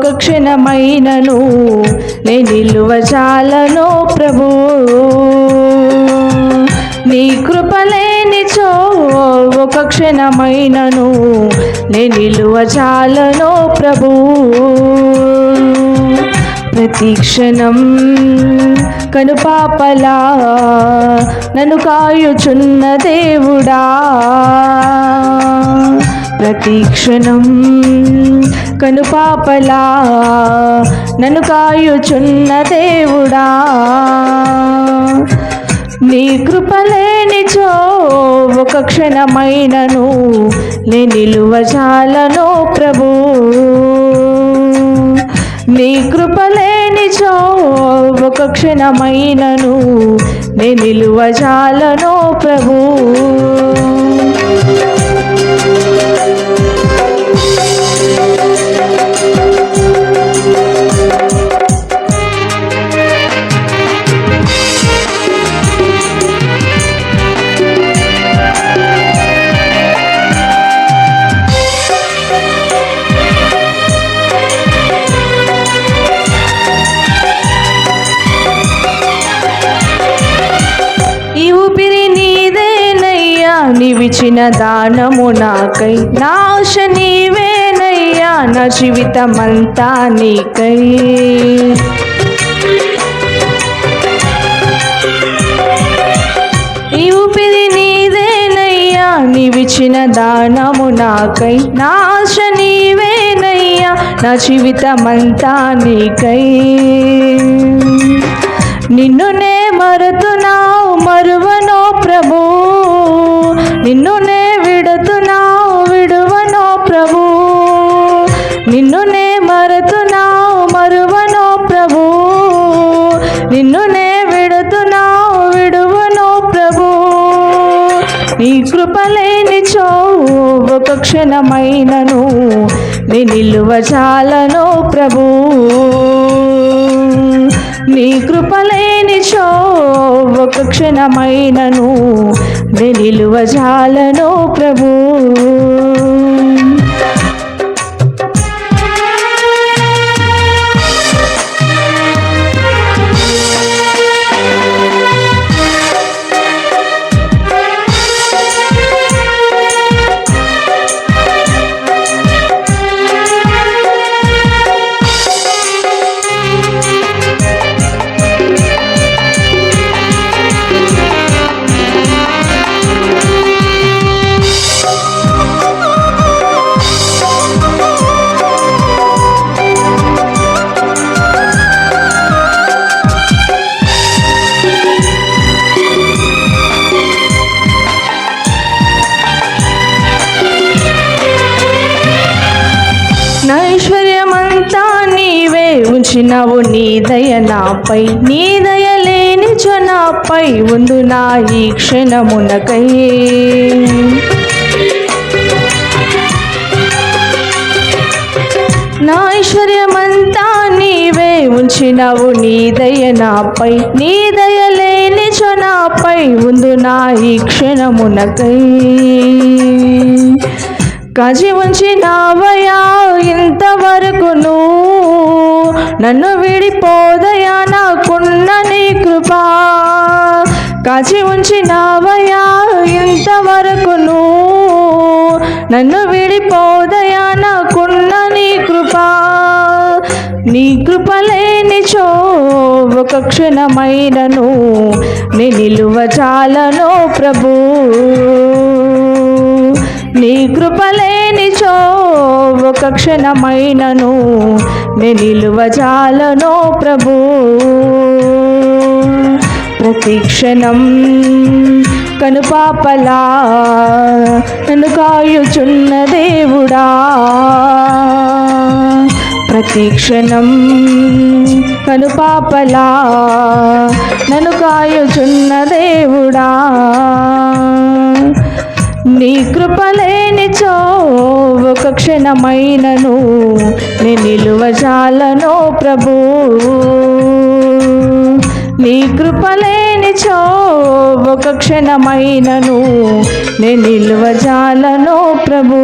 ఒక క్షణమైనను నే నిలువజాలను ప్రభు. నీ కృపలేనిచో ఒక క్షణమైనను నే నిలువజాలను ప్రభు. ప్రతి క్షణం కనుపాపలా నన్ను కాయుచున్న దేవుడా, ప్రతి క్షణం కనుపాపలా నన్ను కాయుచున్న దేవుడా. నీ కృపలేనిచో ఒక క్షణమైనను నే నిలువజాలను ప్రభు. నీ కృపలేనిచో ఒక క్షణమైనను నే నిలువజాలను ప్రభు. నీవిచిన దానము నాకై, నా ఆశ నీవేనయ్యా, నా జీవితమంతా నీకై. ఈ ఊపిరి నీదేనయ్యా, నీవిచిన దానము నాకై, నా ఆశ నీవేనయ్యా, నా జీవితమంతా నీకై. నిన్నునే మరుతున్నావు మరువనో ప్రభు, నిన్నునే విడుతున్నావు విడువనో ప్రభు. నిన్నునే మరుతున్నావు మరువనో ప్రభు, నిన్నునే విడుతున్నావు విడువనో ప్రభు. నీ కృపలేనిచో ఒక క్షణమైనను నే నిలువజాలను ప్రభు. నీ కృపలేనిచో ఒక క్షణమైనను నే నిలువజాలను ప్రభు. నా ఐశ్వర్యమంతా నీవే ఉంచినవు, నీ దయ నాపై, నీ దయ లేనిచో నాపై ఉందు నా ఈ క్షణమునకై. నా ఐశ్వర్యమంతా నీవే ఉంచినవు, నీ దయ నాపై, నీ దయ లేనిచో నాపై ఉందు నా ఈ క్షణమునకై. కాచి ఉంచినావయా ఇంతవరకును, నన్ను విడిపోదయా నాకున్న నీ కృపా. కాచి ఉంచినావయా ఇంతవరకును, నన్ను విడిపోదయా నాకున్న నీ కృపా. నీ కృపలేనిచో ఒక క్షణమైనను నే నిలువజాలను ప్రభు. నీ కృపలేనిచో ఒక క్షణమైనను నే నిలువజాలను ప్రభు. ప్రతి క్షణం కనుపాపలా నన్ను కాయుచున్న దేవుడా, ప్రతి క్షణం కనుపాపలా నన్ను కాయుచున్న దేవుడా. నీ కృపలేనిచో ఒక క్షణమైనను నే నిలువజాలను ప్రభు. నీ కృపలేనిచో ఒక క్షణమైనను నే నిలువజాలను ప్రభు.